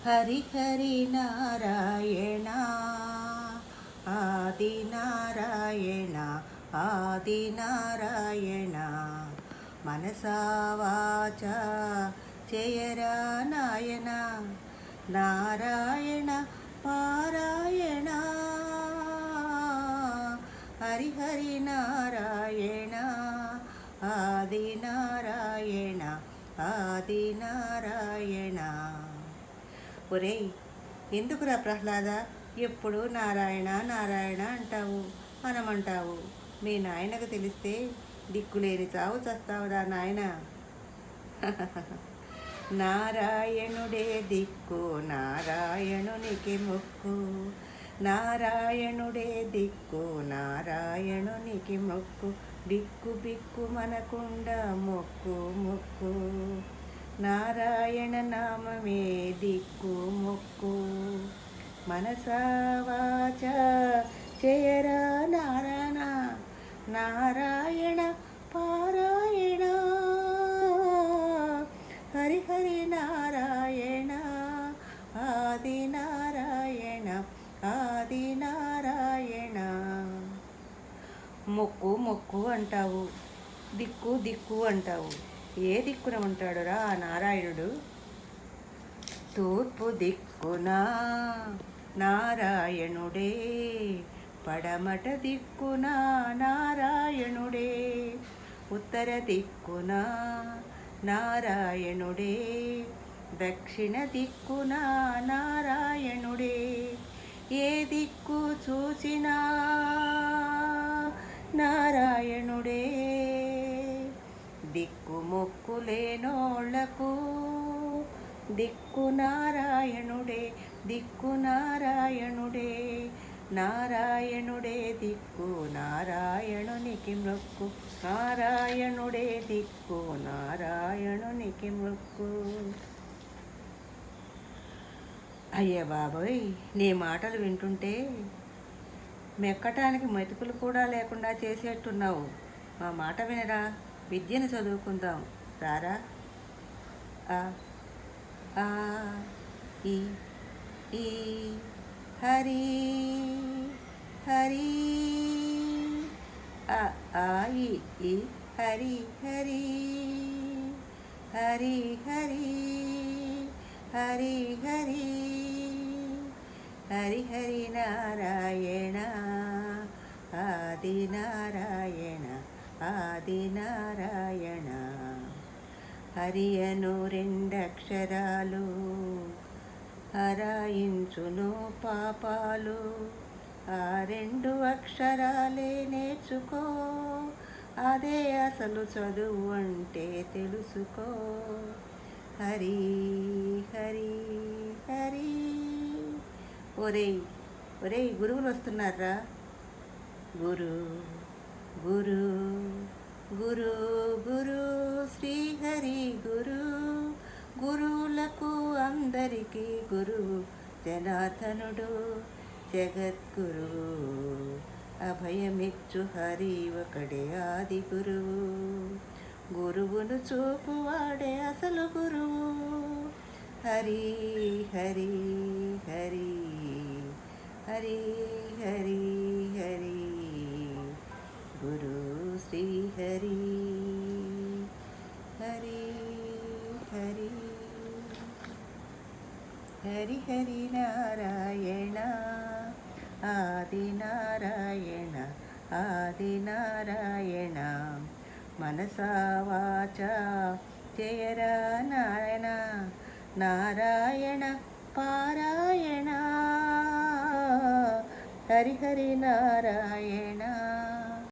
హరి హరి నారాయణ ఆది నారాయణ ఆది నారాయణ మనసా వాచ చేయరా నాయన నారాయణ పారాయణ హరి హరి నారాయణ ఆది నారాయణ ఆది నారాయణ. ఒరేయ్, ఎందుకురా ప్రహ్లాద ఎప్పుడు నారాయణ నారాయణ అంటావు అనమంటావు? మీ నాయనకు తెలిస్తే దిక్కులేని చావు చస్తావురా నాయన. నారాయణుడే దిక్కు నారాయణునికి మొక్కు, నారాయణుడే దిక్కు నారాయణునికి మొక్కు, దిక్కు బిక్కు మనకుండా మొక్కు మొక్కు, నారాయణ నామమే దిక్కు మొక్కు. మనసా వాచ చేయరా నారాయణ నారాయణ పారాయణ హరి హరి నారాయణ ఆది నారాయణ ఆది నారాయణ. మొక్కు మొక్కు అంటావు, దిక్కు దిక్కు అంటావు. ఏ దిక్కున ఉంటాడురా ఆ నారాయణుడు? తూర్పు దిక్కున నారాయణుడే, పడమట దిక్కున నారాయణుడే, ఉత్తర దిక్కున నారాయణుడే, దక్షిణ దిక్కున నారాయణుడే. ఏ దిక్కు చూసినా నారాయణుడే, దిక్కు మొక్కు లేనోళ్లకు దిక్కు నారాయణుడే, దిక్కు నారాయణుడే, నారాయణుడే దిక్కు నారాయణునికి మొక్కు, నారాయణుడే దిక్కు నారాయణునికి మొక్కు. అయ్యే బాబోయ్, నీ మాటలు వింటుంటే మెక్కటానికి మెతుకులు కూడా లేకుండా చేసేట్టున్నావు. మా మాట వినరా, విద్యను చదువుకుందాం రారా. ఆ ఆ ఈ ఈ హరి హరి ఆ ఈ హరి హరి హరి హరి హరి హరి హరి హరి నారాయణ ఆది నారాయణ ఆది నారాయణ. హరి అను రెండక్షరాలు హరాయించును పాపాలు, ఆ రెండు అక్షరాలే నేర్చుకో, అదే అసలు చదువు అంటే తెలుసుకో. హరి హరి హరి. ఒరేయ్ ఒరేయ్, గురువులు వస్తున్నారా? గురు గురు గురు గురు శ్రీహరి గురు, గురువులకు అందరికీ గురువు జనార్దనుడు జగద్గురువు, అభయమిచ్చు హరి ఒకడే ఆది గురువు, గురువును చూపువాడే అసలు గురువు. హరి హరి హరి హరి హరి హరి గురు శ్రీ హరి హరి హరి హరి హరి నారాయణ ఆది నారాయణ ఆది నారాయణ. మనసా వాచ చేయరా నారాయణ నారాయణ పారాయణ హరి హరి నారాయణ.